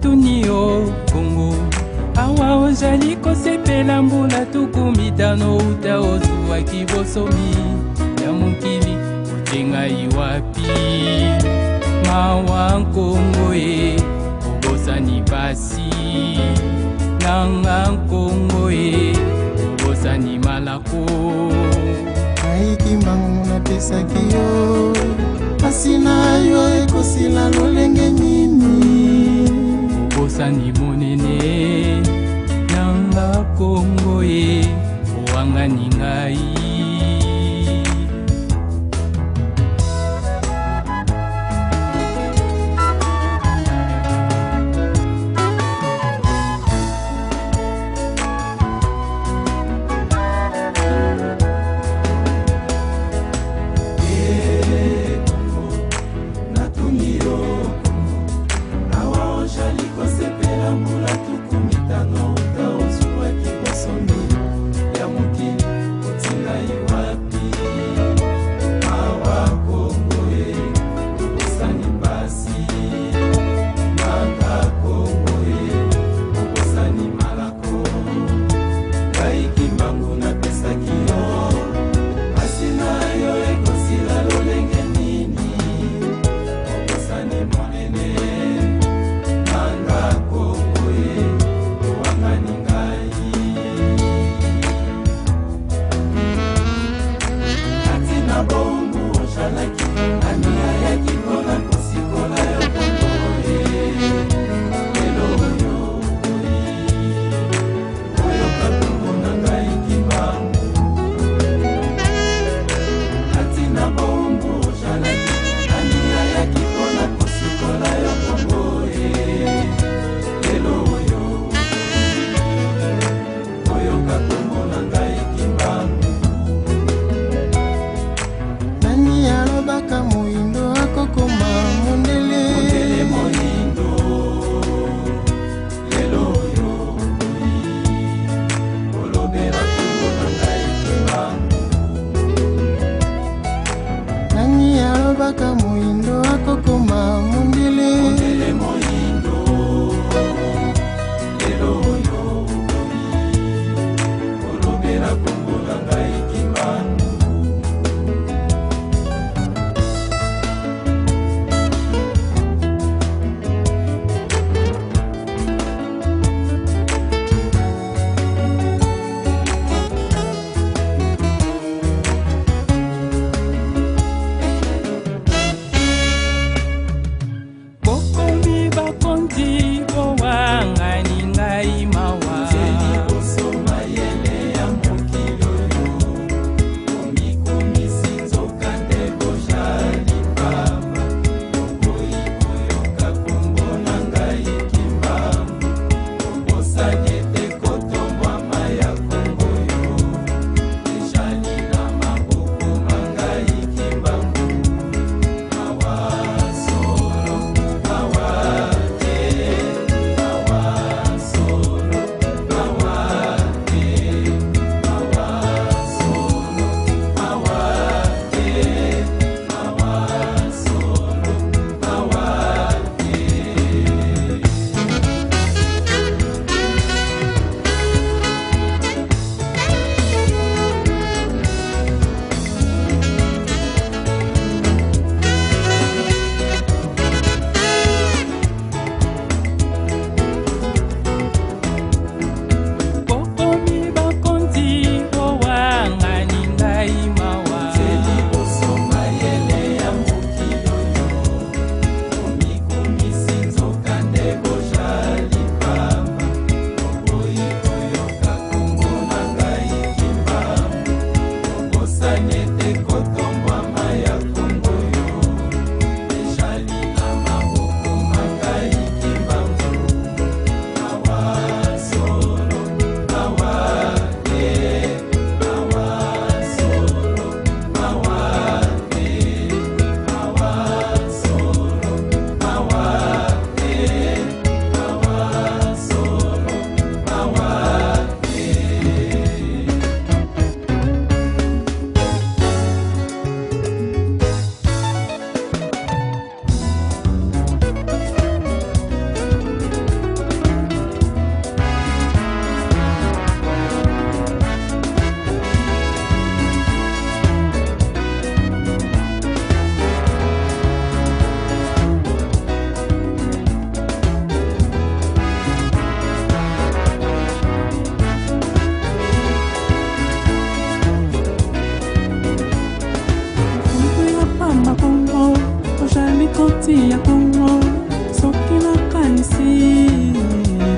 natuni yo Kongo awa ozali kosepela mbula tuku mitano uta ozwaki bosomi ya mokili otengai wapi mawa Kongo e obosani basi nanga Kongo e obosani malako aikimbangu napesaki yo asina yo ekosila lolenge nini obosani monene nanga Kongo e owangani ngai baka muindo akokoma mundele moindo lelo yo olobera Kongo na ngai kimbangu koti ya Kongo soki nakanisi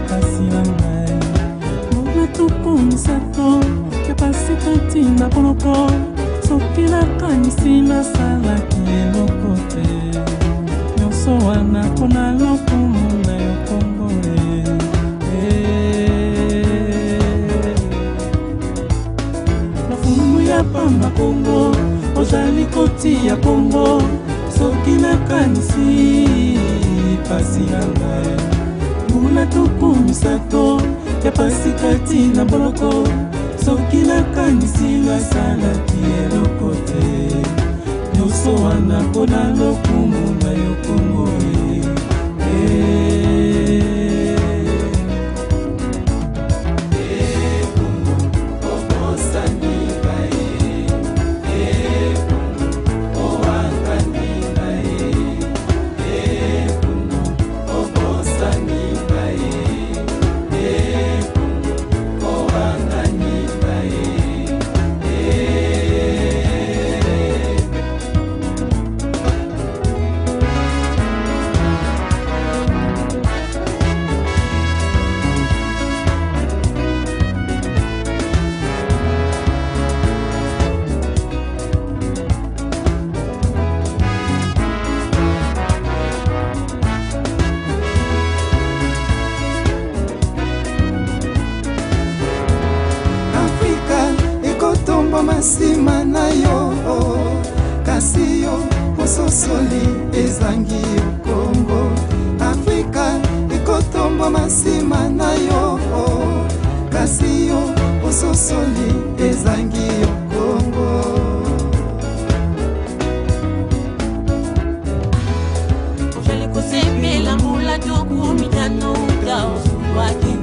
kasi na ngai mona tuku misato ya pasi kati na boloko soki nakanisi nasalaki eloko te nyonso wana mpona lokumu na yo Kongo lofumu ya pamba Kongo ozali koti ya Kongo soki nakanisi pasi na ngai mbula tuku misato ya pasi kati na boloko soki nakanisi nasalaki eloko te nyonso wana mpona lokumu na yo Kongo masima na yo kasi yo ososoli ezangi yo Kongo Afrika ekotomba masima na yo kasi yo ososoli ezangi yo Kongo ojali kosepela mbula tuku mitano utao waki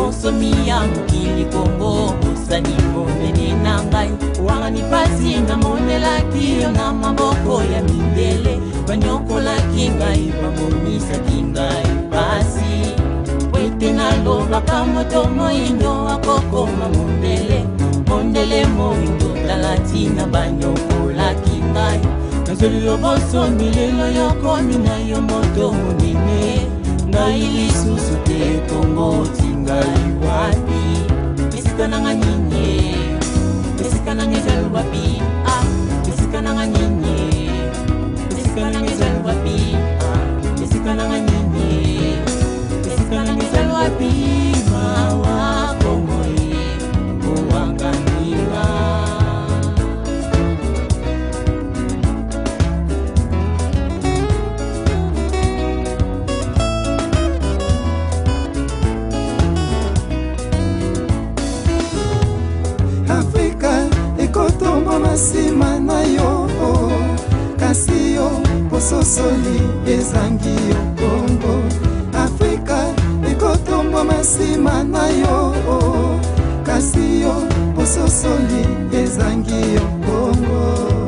osomi ya mokili Kongo osani monene na ngai wangani pasi na monelaki yo na maboko ya mindele banyokolaki ngai bamonisaki ngai pasi wete nalobaka moto moindo akokoma mondele moindo talati na banyokolaki ngai nazoli loboso milelo yokomi na yo moto monene ngai lisusu te Kongo tingai wapi esika nanga nini esika nanga ezali wapi esika nanga nini esika nanga ezali wapi esika nanga nini esika nanga ezali wapi mawa Kongo owanganinga Afrika ekotomba masima na yo kasi yo pososoli ezangi yo Kongo Afrika ekotomba masima na yo kasi yo pososoli ezangi yo Kongo